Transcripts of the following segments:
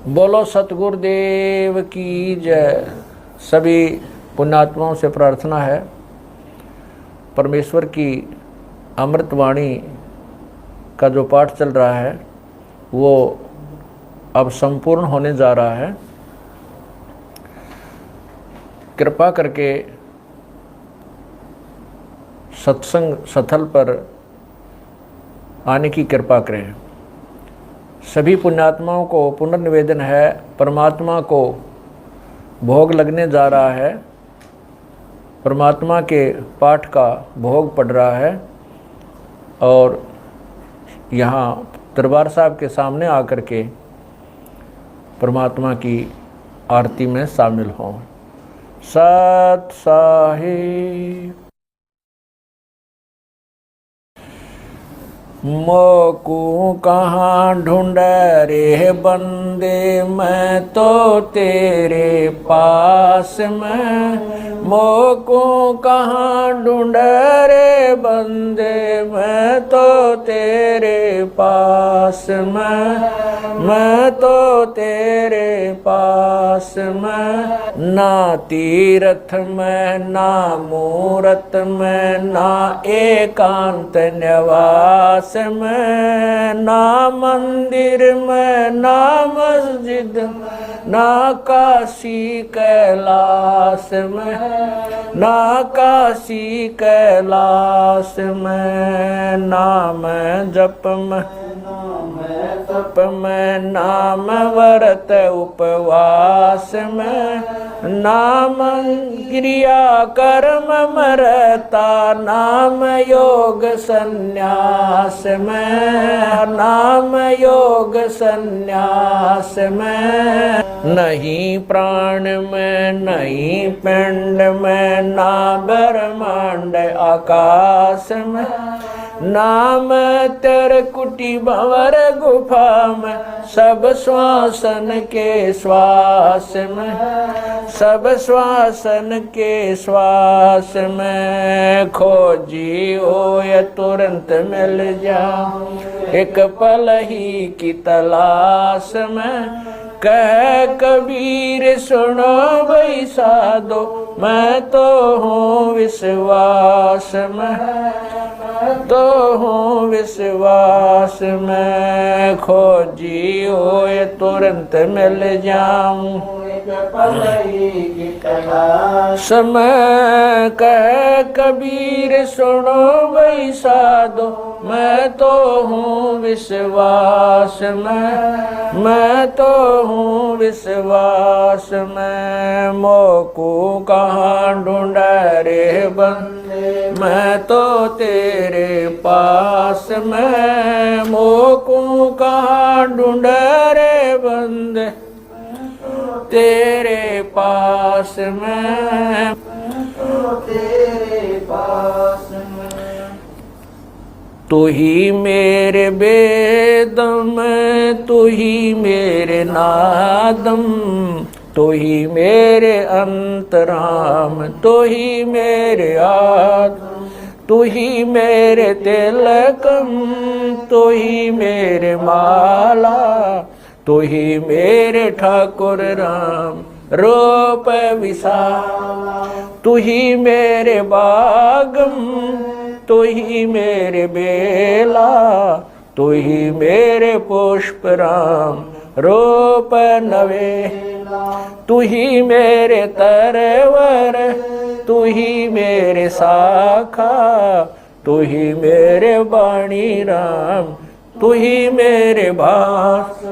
बोलो सतगुरुदेव की जय। सभी पुण्यात्माओं से प्रार्थना है, परमेश्वर की अमृतवाणी का जो पाठ चल रहा है वो अब संपूर्ण होने जा रहा है। कृपा करके सत्संग स्थल पर आने की कृपा करें। सभी पुण्यात्माओं को पुनर्निवेदन है, परमात्मा को भोग लगने जा रहा है, परमात्मा के पाठ का भोग पड़ रहा है और यहाँ दरबार साहब के सामने आकर के परमात्मा की आरती में शामिल हों। सत साहिब। मोकू कहाँ ढूंढ रे बंदे, मैं तो तेरे पास में। मोकू कहाँ ढूंढ रे बंदे, मैं तो तेरे पास में। मैं तो तेरे पास में। ना तीर्थ में, ना मूरत में, ना एकांत निवास में, ना मंदिर में, ना मस्जिद, ना काशी कैलाश में, ना काशी कैलाश में। नाम जप में, तप में, नाम व्रत उपवास में, नाम क्रिया कर्म मरता, नाम योग संन्यास में, नाम योग संन्यास में। नहीं प्राण में, नहीं पिंड में, ना ब्रह्मांड आकाश में। नाम तेरे कुटी भंवर गुफा में, सब श्वासन के श्वास में, सब श्वासन के श्वास में। खोजी हो या तुरंत मिल जाओ, एक पल ही की तलाश में। कह कबीर सुनो भाई साधो, मैं तो हूँ विश्वास में, तो हूँ विश्वास में। खोजी हो ये तुरंत मिल जाऊं, समय कह कबीर सुनो भाई साधो, मैं तो हूँ विश्वास में, मैं तो हूँ विश्वास में। मोकू कहाँ ढूंढ रे बंदे, मैं तो तेरे पास में। मोकू कहाँ ढूंढ रे बंदे, तेरे पास में, तेरे पास में। तू ही मेरे बेदम, तू ही मेरे नादम, तू ही मेरे अंतराम, तू ही मेरे आत्म, तू ही मेरे तिलकम, तू ही मेरे माला, तू ही मेरे ठाकुर राम रूप विशाला। तू ही मेरे बागम, तू ही मेरे बेला, तू ही मेरे पुष्प राम रूप नवेला। तू ही मेरे तरवर, तू ही मेरे शाखा, तू ही मेरे वाणी राम, तू ही मेरे भास,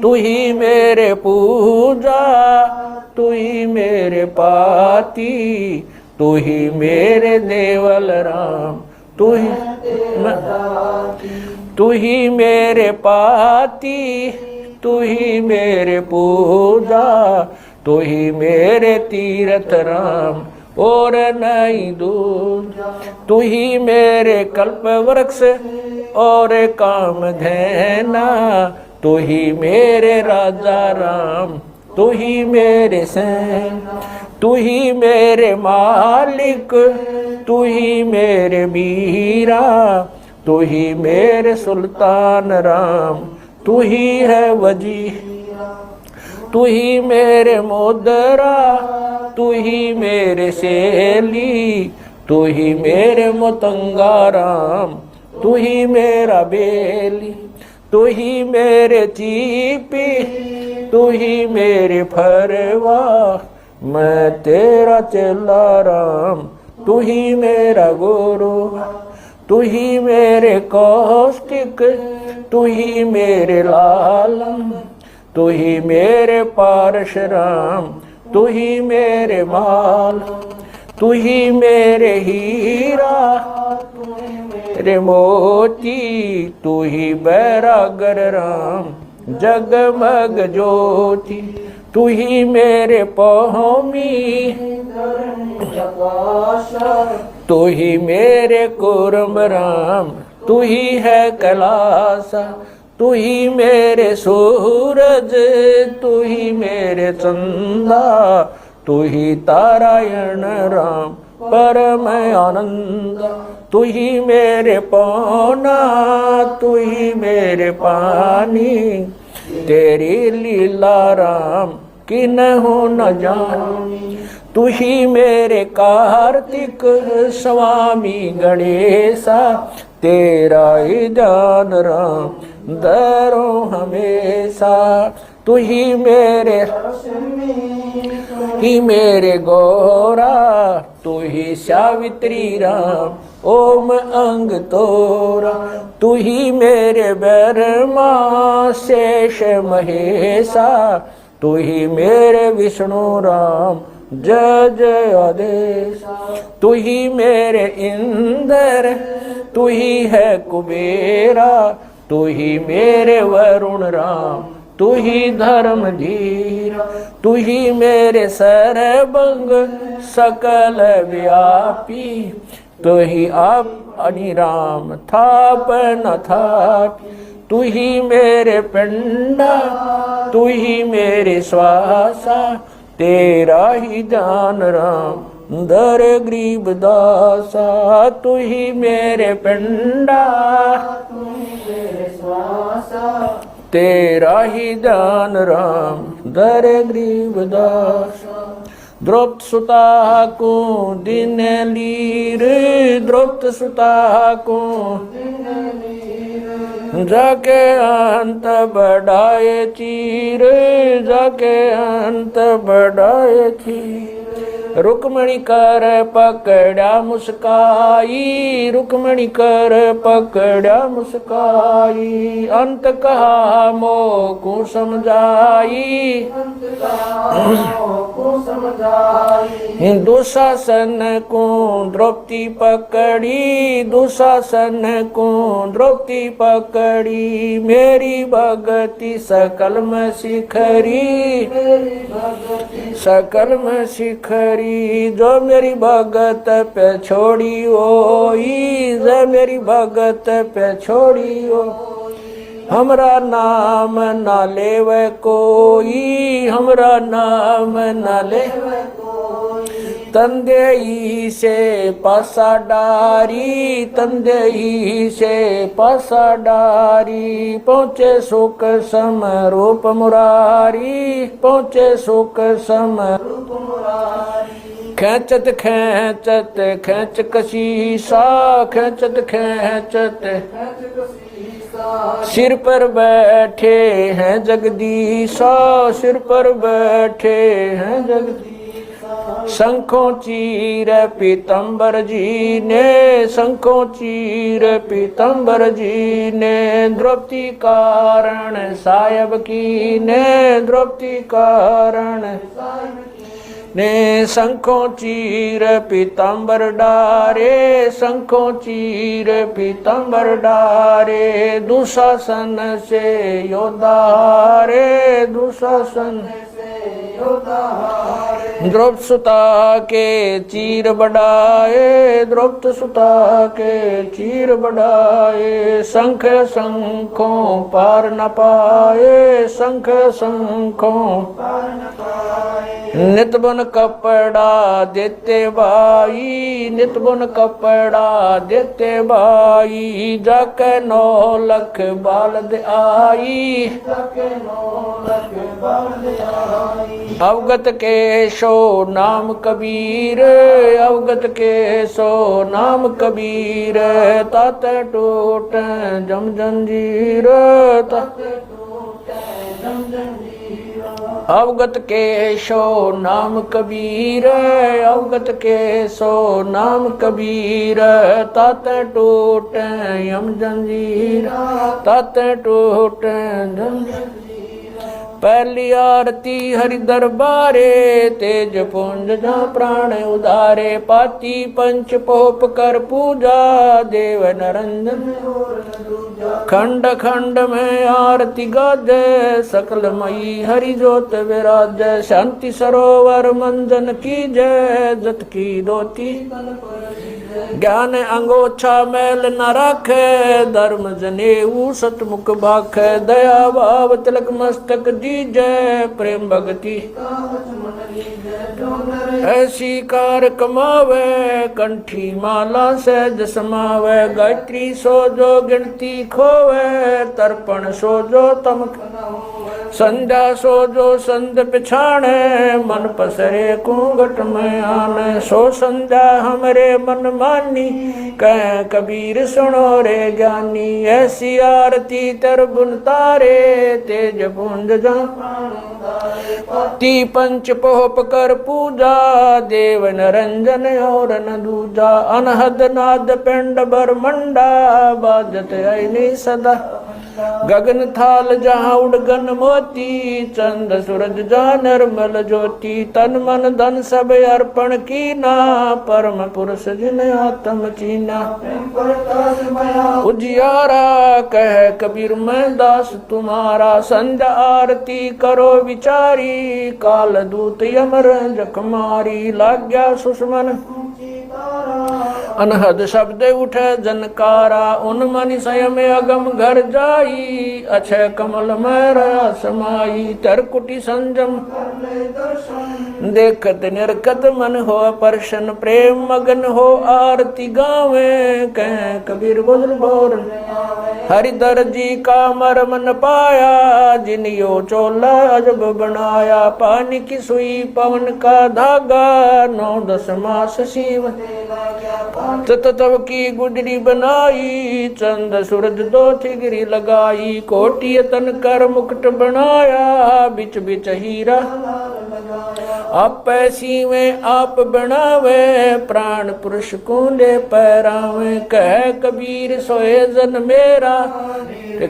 तू ही मेरे पूजा, तू ही मेरे पाती, तू ही मेरे देवल राम, तू ही मेरे पाती, तू ही मेरे पूजा, तू ही मेरे तीर्थ राम और नहीं दूजा। तू ही मेरे कल्प वृक्ष और काम धैना, तू ही मेरे राजा राम, तू ही मेरे सैन, तू ही मेरे मालिक, तू ही मेरे मीरा, तू ही मेरे सुल्तान राम, तू ही है वजीरा, तू ही मेरे मोदरा, तू ही मेरे सेली, तू ही मेरे मतंगाराम, तू ही मेरा बेली, तू ही मेरे चीपी, तू ही मेरे फरवा, मैं तेरा चेला राम, तू ही मेरा गुरु, तू ही मेरे कौशिक, तू ही मेरे लालम, तू ही मेरे पारशुराम, तू ही मेरे माल, तू ही मेरे हीरा, मेरे मोती, तू ही बैरागर राम, जगमग ज्योति, तू ही मेरे पौमी, तू ही मेरे कुर्म राम, तू ही है कैलासा, तू ही मेरे सूरज, तू ही मेरे चंदा, तू ही तारायण राम परम आनंद, तू ही मेरे पौना, तू ही मेरे पानी, तेरी लीला राम किन्हु न जानी, तू ही मेरे कार्तिक स्वामी गणेशा, तेरा ही ध्यान राम धरो हमेशा, तू ही मेरे गौरा, तू ही सावित्री राम ओम अंग तोरा, तू ही मेरे ब्रह्मा शेष महेशा, तू ही मेरे विष्णु राम जय जय आदेश, तू ही मेरे इंद्र, तू ही है कुबेरा, तू ही मेरे वरुण राम, तू ही धर्म धीरा, तू ही मेरे सर्वंग सकल व्यापी, तू ही आप अनिराम थाप न थापी, तू ही मेरे पिंडा, तू ही मेरे श्वासा, तेरा ही जान राम दर गरीब दासा, तू ही मेरे पिंडा, तू ही मेरे श्वासा, तेरा ही जान राम दर गरीब दासा, द्रौपद सुता को दिन लीर, द्रौपद सुता को जाके अंत बढ़ाए चीर, जाके अंत बढ़ाए चीर, रुक्मणी कर पकड़ा मुस्काई, रुक्मणी कर पकड़ा मुस्काई, अंत कहा मोह को समझाई, दुशासन को द्रौपदी पकड़ी, दुशासन को द्रौपदी पकड़ी, मेरी भगति सकल में शिखरी, सकल में शिखरी, जो मेरी भगत पे छोड़ी होई, जो मेरी भगत पे छोड़ी हो, हमरा नाम ना लेवे कोई, हमरा नाम ना लेवे कोई, तंदेई से पासा डारी, तंदेई से पासा डारी, पहुँचे सुख सम रूप मुरारी, पहुँचे सुख सम रूप मुरारी, खेचत खेचत खेच कशीसा, खेचत खेचत सिर पर बैठे हैं जगदीशा, सिर पर बैठे हैं जगदीशा, शंखों चीर पीतम्बर जी ने, शंखों चीर पीतम्बर जी ने, द्रौपदी कारण सायब की ने, द्रौपदी कारण ने, शंखों चीर पीतम्बर डारे, शंखों चीर पीतम्बर डारे, दुशासन से योद्धा हारे, दुशासन से योद्धा हारे, द्रौपद सुता के चीर बढ़ाए, द्रौपद सुता के चीर बढ़ाए, शंख शंखों पार न पाए, शंख शंखों पार न पाए, नित बुन कपड़ा देते भाई, नित बुन कपड़ा देते भाई, जाके 9 लख बालद आई, अवगत के सो नाम कबीर, अवगत के सो नाम कबीर, तात टूट जम जंजीर, अवगत के सो नाम कबीर, अवगत के सो नाम कबीर, तात टूट यम जंजीर, तात टूट जम जंजीर। पहली आरती हरि दरबारे, तेज पुंज जा प्राण उदारे, पाती पंच पोप कर पूजा, देव नरंजन खंड खंड में आरती गाजे, सकल मई हरि जोत विराज, शांति सरोवर मंजन की जय, जत की दोती ज्ञान अंगोछा मैल न राखे, धर्म जनेऊ सतमुख भाख, दया भाव तिलक मस्तक दीजै, प्रेम भगति ऐसी कार कमावे, कंठी माला सहज समावे, गायत्री सो जो गिनती खोवे, तर्पण सो जो तम संध्या सो जो संध पिछाणे, मन पसरे घूंघट में आने, सो संध्या हमरे मन मानी, कह कबीर सुनो रे ज्ञानी, ऐसी आरती तर बुन तारे, तेज पुंज जा ती पंच पोप कर पूजा, देव नरंजन और न दूजा, अनहद नाद पिंड बरमंडा, बाजत ऐनी सदा गगन थाल जहाँ उड़गन मोती, चंद सूरज जा निर्मल ज्योति, तन मन धन सब अर्पण कीना, परम पुरुष जिन आत्म चीना, उजियारा कह कबीर मैं दास तुम्हारा, संध्या आरती करो विचारी, काल दूत यमर जखमारी, लाग्या सुषमन अनहद शब्द उठे जनकारा, उन मनि स्वयं अगम घर जाई, अक्षय कमल में रहा समाई, तरकुटी संजम देखत निरखत मन हो परशन, प्रेम मगन हो आरती गावे, कह कबीर बोल बोर हरिधर जी का मरम न पाया, जिनियो चोला अजब बनाया, पानी की सुई पवन का धागा, 9-10 मास शिव तब की गुजरी बनाई, चंद सूरज 2 थिगरी लगाई, कोटि तन कर मुकुट बनाया, बिच बिच हीरा आप पैसी में आप बनावे, प्राण पुरुष को ले पैरावे, कह कबीर सोए जन मेरा,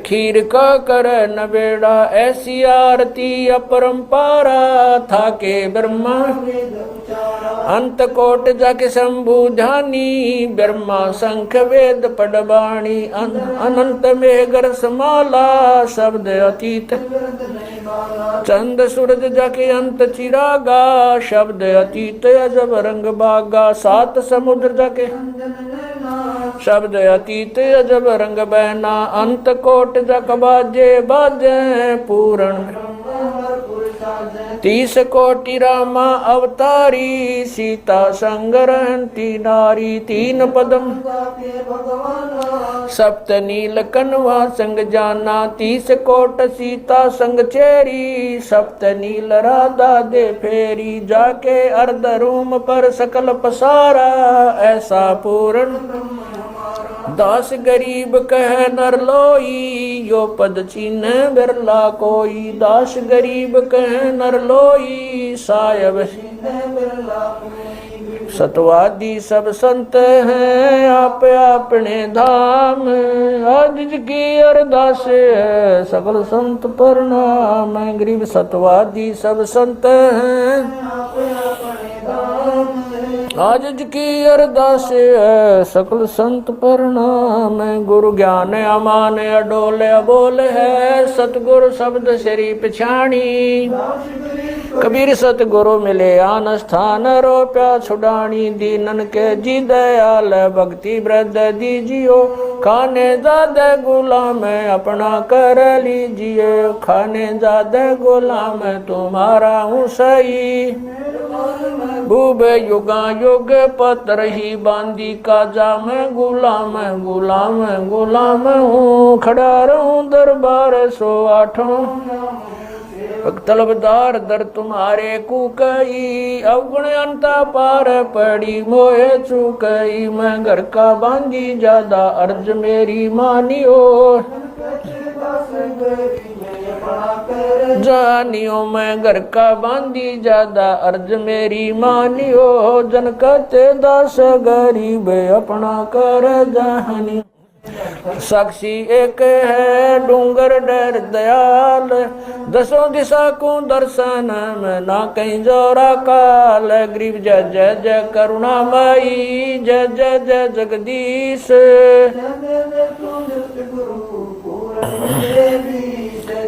खीर का कर न बेड़ा, ऐसी आरती अपरंपारा, था के ब्रह्मा अंत कोट जाके शंभु ध्यानी, ब्रह्मा शंख वेद पडबाणी, अनंत में गरस माला, शब्द अतीत चंद सूरज जाके अंत चिरागा, शब्द अतीत अजब रंग बागा, 7 समुद्र जाके शब्द अतीत अजब रंग बहना, अंत कोट जक बाजे बाजे, पूर्ण 30 कोटि रामा अवतारी, सीता संग रहती नारी, 3 पदम सप्त नील कनवा संग जाना, 30 कोट सीता संग चेरी, सप्त नील राधा दे फेरी, जाके अर्ध रूम पर सकल पसारा, ऐसा पूर्ण 10 गरीब कह नर लोई, यो पद चीन बिरला कोई, 10 गरीब कह नर लोई, सायब सतवादी सब संत हैं, आप अपने धाम, आज की अरदास सकल संत प्रणाम, गरीब सतवादी सब संत हैं, आज की अरदास सकल संत प्रणाम, गुरु ज्ञान अमान अडोल अबोल है, सतगुरु शब्द श्री पिछाणी, कबीर सतगुरु मिले आन स्थान रोप्या छुड़ानी दीनन के जी दयाल भक्ति वृद्ध दीजियो खाने ज्यादा गुलाम अपना कर लीजिए खाने ज्यादा गुलाम तुम्हारा हूँ सही भूब युगा युग पत्र ही बांदी का जा मैं गुलाम गुलाम गुलाम हूँ खड़ा रहूं दरबार 108 तलबदार दर तुम्हारे कुकई अवगुण अंता पार पड़ी मोहे चुकई मैं घर का बांधी ज्यादा अर्ज मेरी मानियो जानियो मैं घर का बांधी ज्यादा अर्ज मेरी मानियो जन कहते दास गरीब अपना कर जानी साक्षी एक है डूंगर डर दयाल दसों दिशा को दर्शन में ना कहीं जोरा काल गरीब जय जय जय करुणामयी जय जय जय जगदीश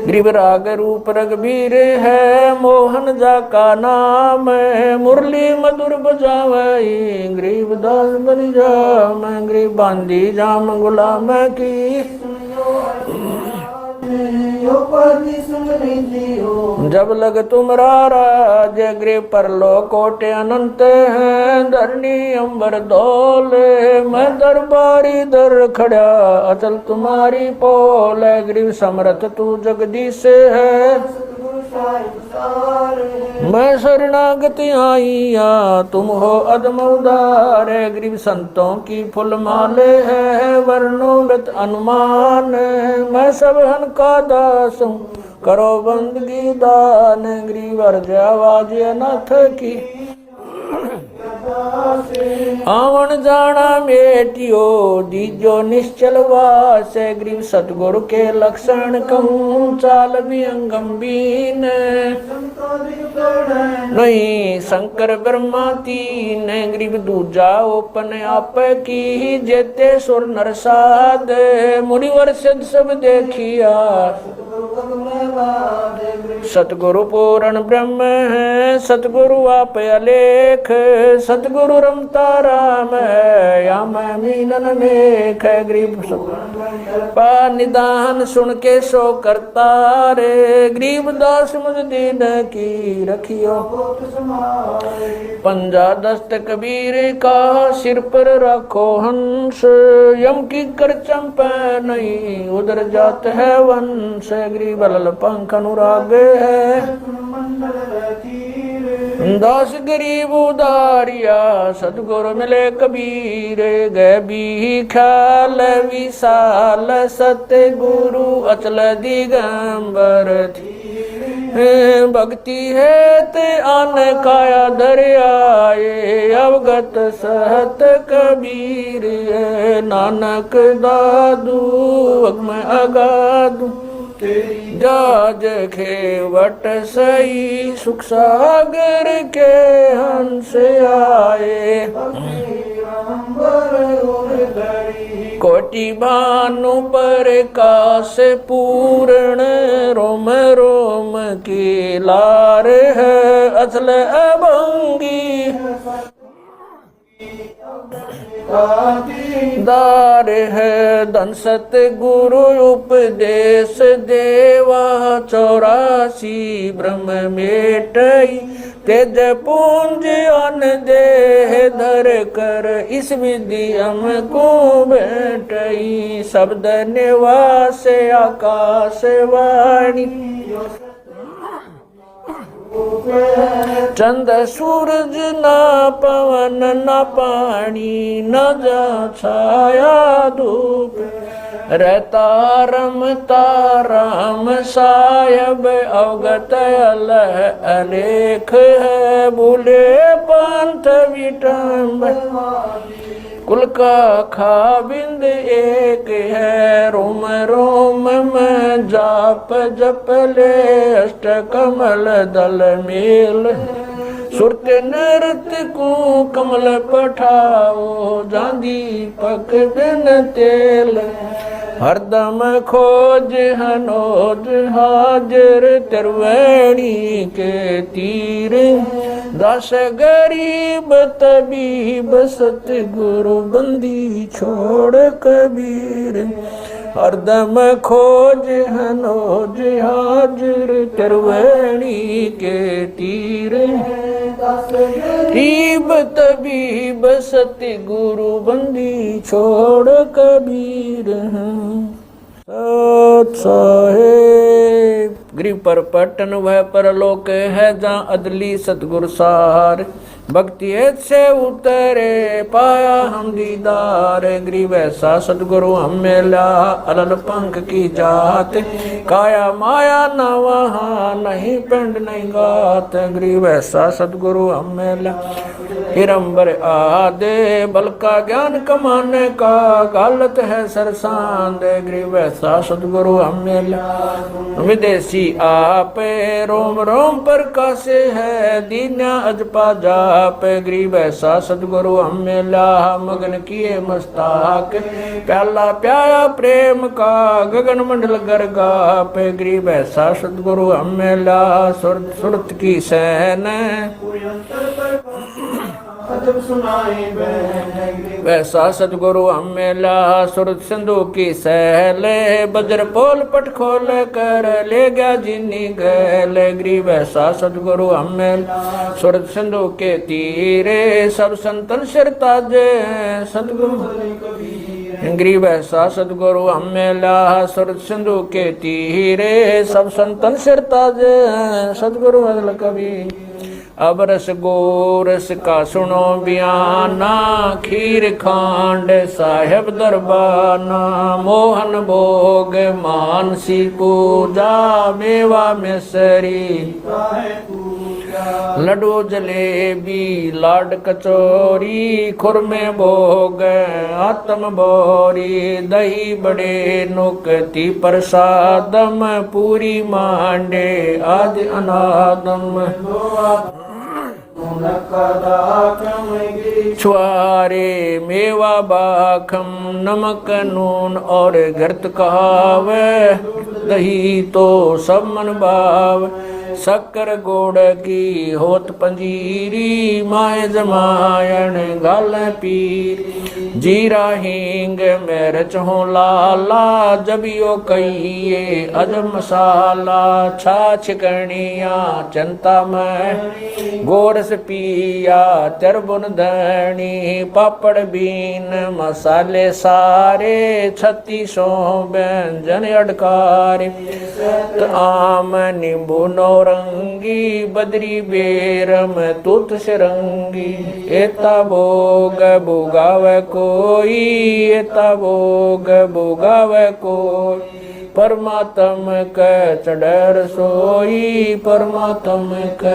गरीब राग रूप रघुबीर है मोहन जा का नाम है मुरली मधुर बजावई गरीब दास बन जा मैं गरीब बांधी जाम गुलाम की जब लग तुम्हारा जय गृह पर लो कोटे अनंत हैं धरनी अंबर दौले मैं दरबारी दर खड़ा अचल तुम्हारी पोल गरीब समर्थ तू जगदीश है मैं शरणागति आईया तुम हो अदम उदार गरीब संतों की फुल माले है वर्णोगत अनुमान मैं सब हन का दास हूँ करो बंदगी दान गरीब अर्ज आवाज अनाथ की आवन जाना मेटियो दीजो निश्चल वास गरीब सतगुरु के लक्षण कहूँ चाल भी अंगम्बीन नहीं शंकर ब्रह्मा तीन गरीब दूजा ओपन आप की जेते सुर नरसाद मुनिवर सिद्ध सब देखिया सतगुरु पूर्ण ब्रह्म है सतगुरु आप अलेख सतगुरु रमता राम है या मैं मीनन मेख गरीब पा निदान सुन के सो करता रे गरीब दास मुझ दीन की रखियो पंजा दस्त कबीर का सिर पर रखो हंस यम की कर चंपा नहीं उधर जात है वंश गरीब लल पंख अनुराग है दास गरीब उदारिया सतगुरु मिले कबीर गए भी ख्याल विशाल सत्य गुरु अचल दिगंबर थी भक्ति है ते आन काया दरियाए अवगत सहत कबीर है नानक दादू मैं अगादू जाज खेवट सही सुख सागर के हंस आए कोटि भानु पर काश पूर्ण रोम रोम की लार है असल अभंगी दार है धन सत गुरु उपदेश देवा 84 ब्रह्म मेटई तेज पूंज अन देह धर कर इस विधि हमको बैठई शब्द निवास आकाश वाणी चंद सूरज ना पवन न पानी न जा छाया धूप रहता रमता राम साहेब अवगत अलह अलेख है भूले पंथ विटम्ब कुल का खाबिंद एक है रोम रोम में जाप जप ले अष्ट कमल दल मेल सुरत नृत को कमल पठाओ जांदी पक बिन तेल हरदम खोज हनोज हाजर तिरवैणी के तीर दस गरीब तबीब सतगुरु बंदी छोड़ कबीर हरदम खोज हनोज हाजर तिरवैणी के तीर गरीब तबीब सतगुरु बंदी छोड़ कबीर सत साहेब गरीब पर पटन वह परलोक है जहाँ अदली सतगुर सार भक्ति से उतरे पाया हम दीदार गरीब ऐसा सतगुरु हम मिला अलल पंख की जात काया माया न वहाँ नहीं पिंड नहीं गात गरीब ऐसा सतगुरु हम मिला हिरंबर आदे बल का ज्ञान कमाने का गालत है सरसांद गरीब ऐसा सतगुरु हम मिला विदेशी आपे रोम रोम पर कासे है दीन्या अजपा जाप गरीब ऐसा सतगुरु हम मिला मगन किए मस्ताक प्याला प्याया प्रेम का गगन मंडल गरगा पे गरीब ऐसा सतगुरु हम मिला सुरत की सैन वैसा सतगुरु हम मिला सुरत सिंधु की सहले बजर पोल पट खोल कर ले गया जिनी गैल गरीब ऐसा सतगुरु हम मिला सुरत सिंधु के तीरे सब संतन सिर ताजे सतगुरु गरीब ऐसा सतगुरु हम मिला सुरत सिंधु के तीरे सब संतन सिर ताजे सतगुरु अदल कभी अब रस गोरस का सुनो बयाना खीर खांड साहेब दरबाना मोहन भोग मानसी पूजा मेवा मिसरी लड्डू जलेबी लाड कचौरी खुरमे भोग आत्म बोरी दही बड़े नुकती प्रसादम पूरी मांडे आदि अनादम छुआरे मेवा बाखम नमक नून और घृत कहावे दही तो सब मन भाव शक्कर गोड़ की होत पंजीरी माए जमायन गाल पीर जीरा हींग मिर्च हो लाला जबियो कहिए अजब मसाला छाछ कणिया चंता में गोरस पिया चरबुन धनी पापड़ बीन मसाले सारे 3600 व्यंजन अडकार आम नींबू नौरंगी बदरी बेरम तुत सिरंगी एता भोग भोगाव कोई एता भोग भोगाव कोई परमात्म क चढ़ सोई परमात्म क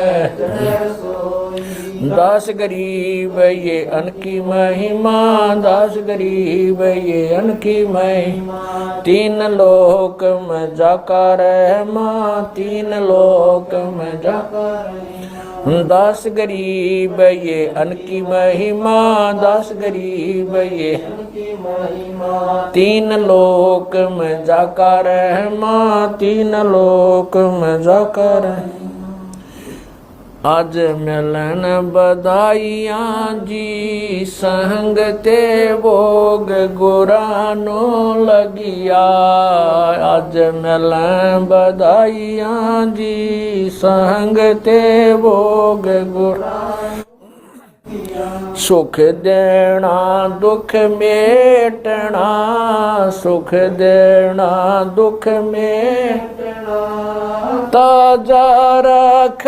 दास गरीब ये अनकी महिमा दास गरीब ये अनकी महिमा तीन लोक में जाकर रहमा तीन लोक में जाकर दास गरीब ये अनकी महिमा दास गरीब ये तीन लोक में जाकर रहमा तीन लोक में जाकर आज मिलन बधाइयाँ जी संग ते भोग गुरानो लगिया आज मिलन बधाइयाँ जी संग ते भोग गुरानो सुख देना दुख मेटना सुख देना दुख मेटना ताजा रख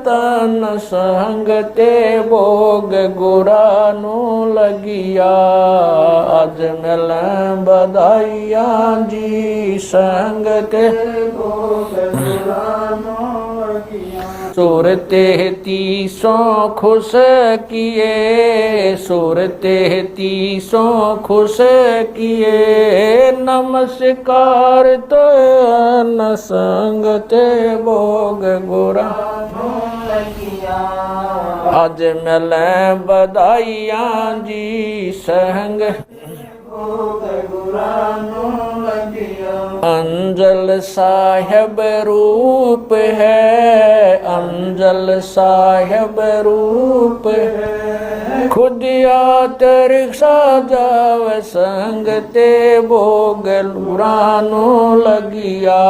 तन संग ते भोग गुरानो लगिया आज मिल बधाइयाँ जी संग ते भोग गुरानो सुरते 33 खुश किए सुरते 33 खुश किए नमस्कार तो न संग ते भोग गुरा अज मिलै बधाइयां जी संग अंजल साहिब रूप है, अंजल साहिब रूप है। खुदिया रिक्शा जावे संग ते भोग गुरानो लगिया।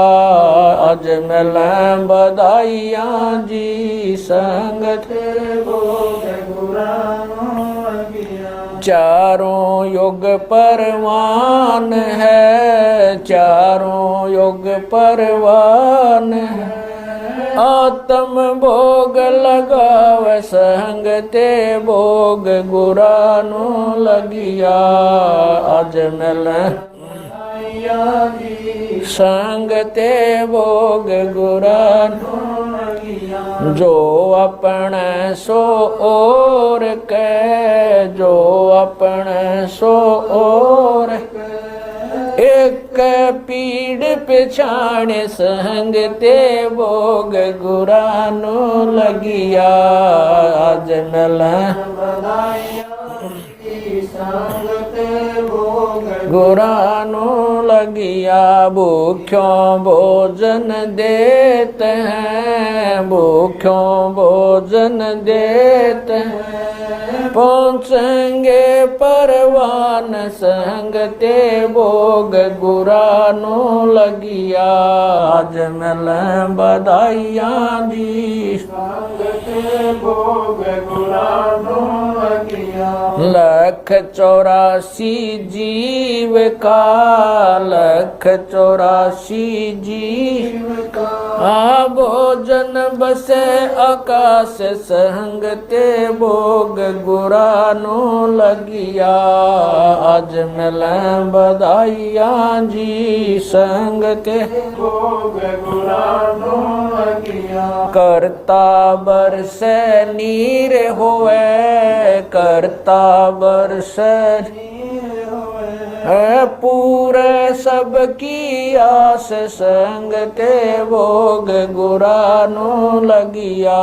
अज मिलै बधाइयां जी संग ते भोग गुरानो लगिया। चारों युग परवान है, चारों युग परवान है। आत्म भोग लगावे संग ते भोग गुरानो लगिया। अज मिलै संग ते भोग गुरानो लगिया। जो अपने सो और कै, जो अपने सो और एक पीड़ पिछाण संग ते भोग गुरानो लगिया। अज मिलै संग ते भोग गुरानो लगिया। भूख्यों भोजन देते हैं, भूख्यों भोजन देते हैं। पहुँचेंगे परवान संग ते भोग गुरानो लगिया। अज मिलै बधाइयां जी संग ते भोग गुरानो लगिया। लख 84 जीव का, लख 84 जीव का। भोजन बसे आकाश संग ते भोग गुरानो लगिया। अज मिलै बधाइयां जी संग ते भोग गुरानो लगिया। करता बरसे नीर होए, करता बरसे पूरे सबकी आस संग ते भोग गुरानो लगिया।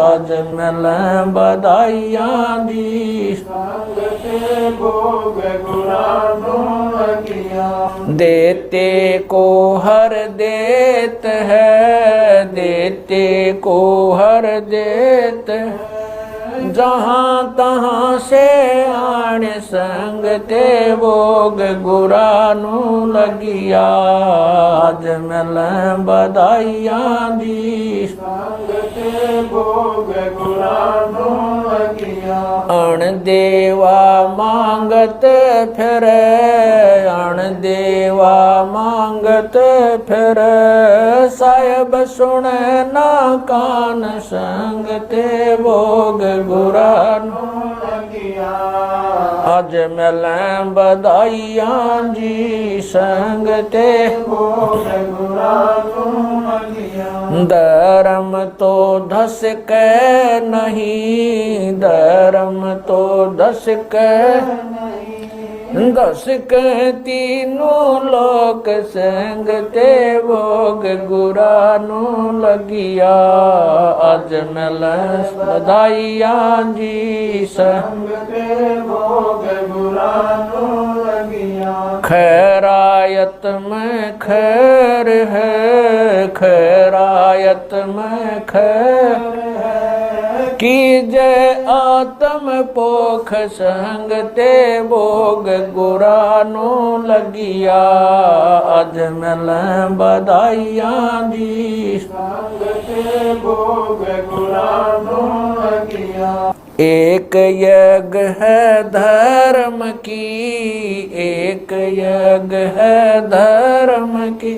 अज मिलै बधाइयां जी संग ते भोग गुरानो लगिया। देते को हर देत है, देते को हर देत है। जहाँ तहाँ से आण संग ते भोग गुरानो लगिया। अज मिलै बधाइयां जी संग ते भोग गुरानो लगिया। अण देवा मांगत फिरे, अण देवा मांगत फिरे। साहिब सुने ना कान संग ते भोग गुरानो लगिया। अज मिलै बधाइयां जी संग ते भोग गुरानो लगिया। धर्म तो धस के नहीं, धर्म तो धस के नहीं। दस के तीनों लोक संग ते भोग गुरानो लगिया। अज मिलै बधाइयां जी संग ते भोग गुरानो लगिया। खैरायत में खैर है, खैरायत में खैर है। कीजे आत्म पोख संग ते भोग गुरानो लगिया। अज मिलै बधाइयां जी संग ते भोग गुरानो लगिया। एक यज्ञ है धर्म की, एक यज्ञ है धर्म की।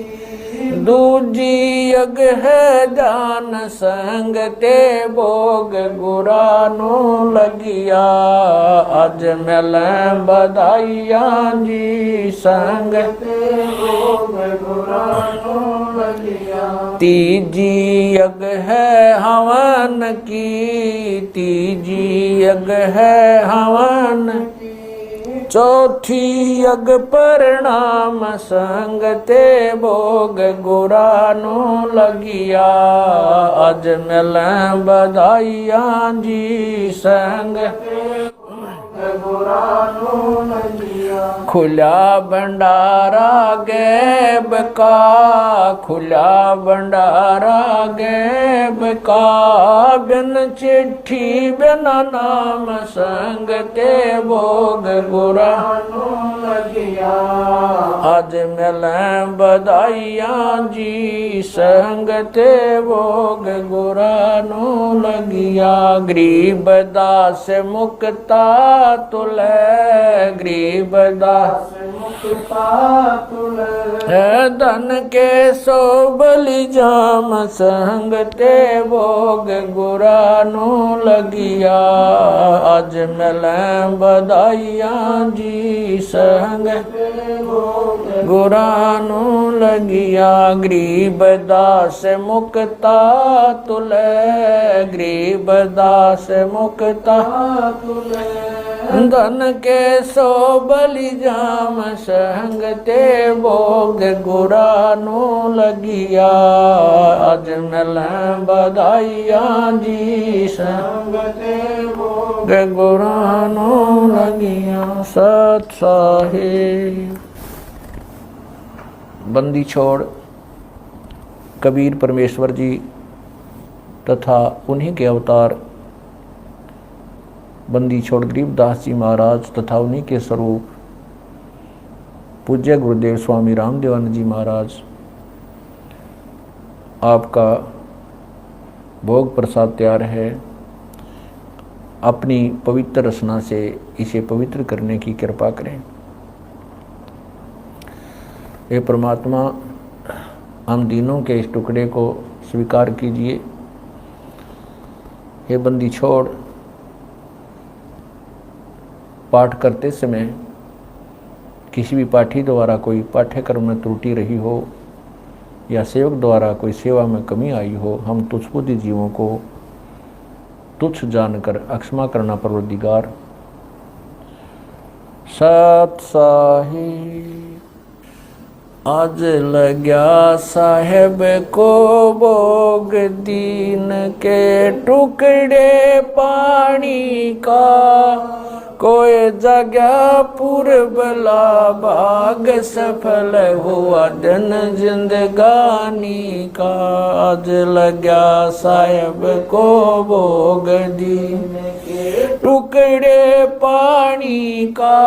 दूजी यज्ञ है जान संग ते भोग गुरानो लगिया। अज मिलै बधाइयां जी संग ते भोग गुरानो लगिया। तीजी यज्ञ है हवन की, तीजी यज्ञ है हवन की। चौथी यग परिणाम संग ते भोग गुरानो लगिया अज मिल बधाइया जी संग खुला भंडारा गैब का खुला भंडारा गैब का बिन चिट्ठी बिना नाम संग ते भोग गुरानो लगिया आज मिल बधाइया जी संग ते भोग गुरानो लगिया गरीब दास मुक्ता तुले गरीब दास मुक्ता तुले धन के सो बलि जाम संग ते भोग गुरानो लगिया आज मिल बधाइया जी संग गुरानो लगिया गरीब दास मुक्ता तुले गरीब दास मुक्ता तुले धन के सो बलि जाम संग ते भोग गुरानो लगिया आज मिल बधाइया जी संग ते भोग गुरानो लगिया। सत साहिब। बंदी छोड़ कबीर परमेश्वर जी तथा उन्हीं के अवतार बंदी छोड़ गरीबदास जी महाराज तथा उन्हीं के स्वरूप पूज्य गुरुदेव स्वामी रामदेवानंद जी महाराज आपका भोग प्रसाद तैयार है। अपनी पवित्र रचना से इसे पवित्र करने की कृपा करें। हे परमात्मा हम दीनों के इस टुकड़े को स्वीकार कीजिए। हे बंदी छोड़ पाठ करते समय किसी भी पाठी द्वारा कोई पाठ्यक्रम में त्रुटि रही हो या सेवक द्वारा कोई सेवा में कमी आई हो, हम तुच्छ बुद्धि जीवों को तुच्छ जानकर अक्षमा करना परवरदिगार। सत साहिब। आज लग्या साहेब को भोग दीन के टुकड़े पानी का कोई जगह पूर्वला भाग सफल हुआ दिन जिंदगानी का। आज लग्या साहेब को भोग दीन के टुकड़े पानी का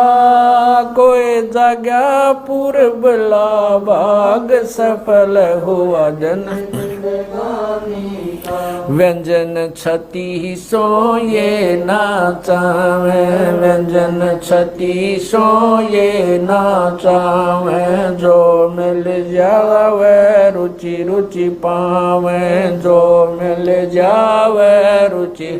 कोई जगह पूर्वला भाग सफल हुआ दिन जिंदगानी का। व्यंजन छती सो ये नाचावे व्यंजन छती सो ये नाचावे जो मिल जावे रुचि रुचि पावे जो मिल जावे रुचि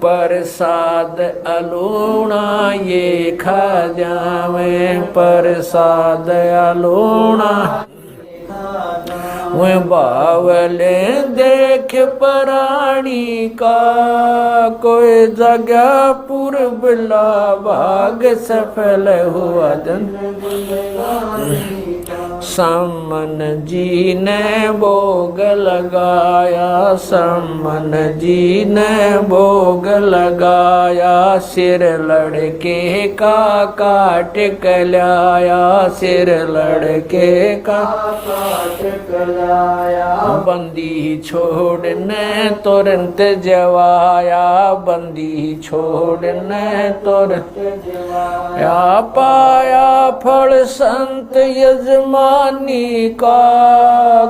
प्रसाद अलूणा ये खा जावे प्रसाद अलूणा वे बावले देख प्राणी का कोई जगह पूर्वला भाग सफल हुआ दिन। सम्मन जी ने भोग लगाया सम्मन जी ने भोग लगाया सिर लड़के का काट कलाया सिर लड़के का काट कलाया। बंदी छोड़ने तुरंत जवाया बंदी छोड़ने तुरंत जवाया। पाया फल संत यजमानी का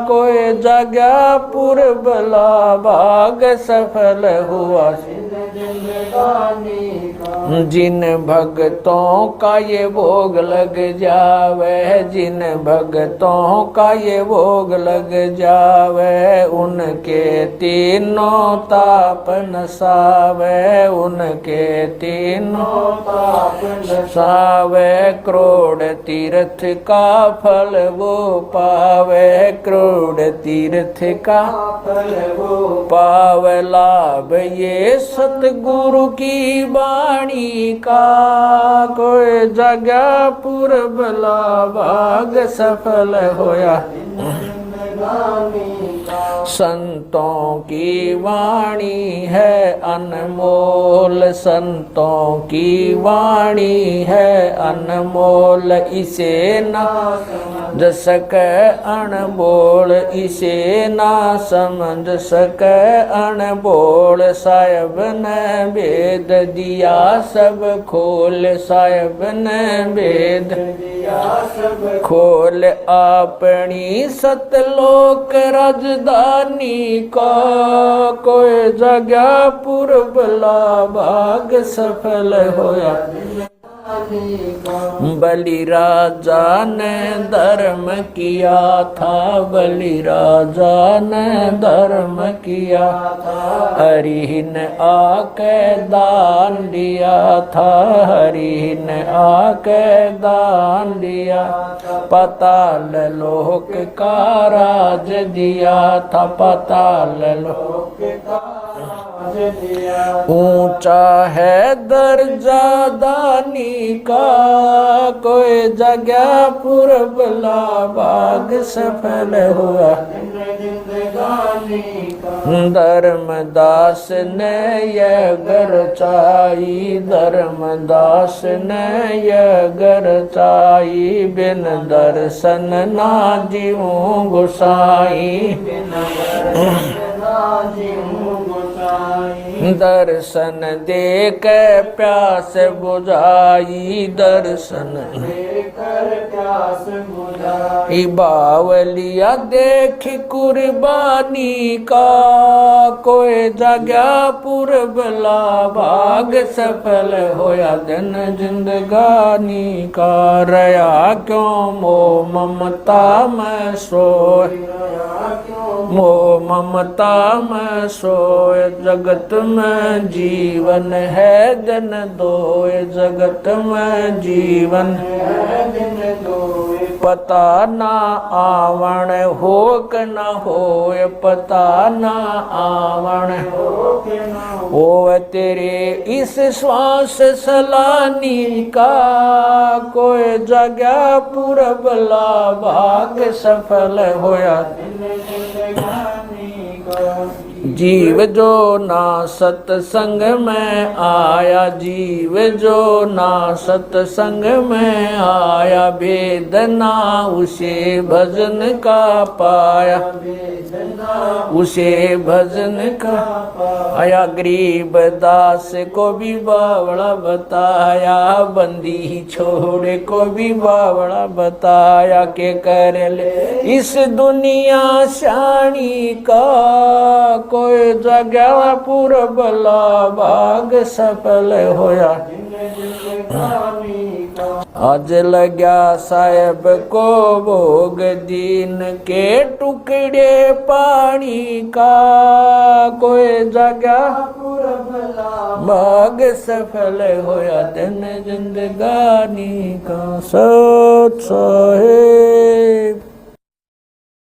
कोई जगह पूर्वला भाग सफल हुआ जिन भक्तों का ये भोग लग जावे जिन भक्तों का ये भोग लग जावे उनके तीनों ताप नसावे उनके तीनों ताप नसावे। करोड़ तीर्थ का फल वो पावे करोड़ तीर्थ का फल वो पावे लाभ ये सतगुरु की वाणी का। कोई जगह पूर्व भाग सफल होया जिंदगानी का। संतों की वाणी है अनमोल, संतों की वाणी है अनमोल, इसे ना समझ सके अनबोल, इसे ना समझ सके अनबोल। साहिब ने वेद दिया सब खोल, साहिब ने वेद दिया सब खोल, अपनी सतलोक राजधानी का। कोई जगह पूर्व भाग सफल होया जिंदगानी का। बलि राजा ने धर्म किया था, बलि राजा ने धर्म किया था। हरि ने आके दान दिया था, हरि ने आके दान दिया। पाताल लोक का राज दिया था, पाताल लोक ऊंचा है दर्जा दानी का। कोई जगह पूर्व भाग सफल हुआ जिंदगानी का। धर्मदास ने यह घर चाही, धर्मदास ने यह घर चाही। बिन दर्शन ना जीऊं गोसाई, दर्शन दे के प्यास बुझाई, दर्शन देकर प्यास बुझाई। बावलिया देख कुर्बानी का। कोई जगह पूर्व भाग सफल होया दिन जिंदगानी का। रया क्यों मोह ममता में सोए, मोह ममता में सोए। जगत में जीवन है दिन दोए, जगत में जीवन है दिन दोए। पता ना आवण हो क न होए, पता ना आवण हो तेरे इस श्वास सलानी का। कोई जगह पूरब भाग सफल होया जीव जो ना सत्संग में आया, जीव जो ना सत्संग में आया। वेदना उसे भजन का पाया, उसे भजन का आया। गरीब दास को भी बावड़ा बताया, बंदी छोड़े को भी बावड़ा बताया। के कर ले इस दुनिया शानी का। कोई जगह पूरब भाग सफल होया आज लग्या साहेब को भोग दीन के टुकड़े पानी का। कोई जगह भाग सफल होया दिन जिंदगानी का। सत साहेब।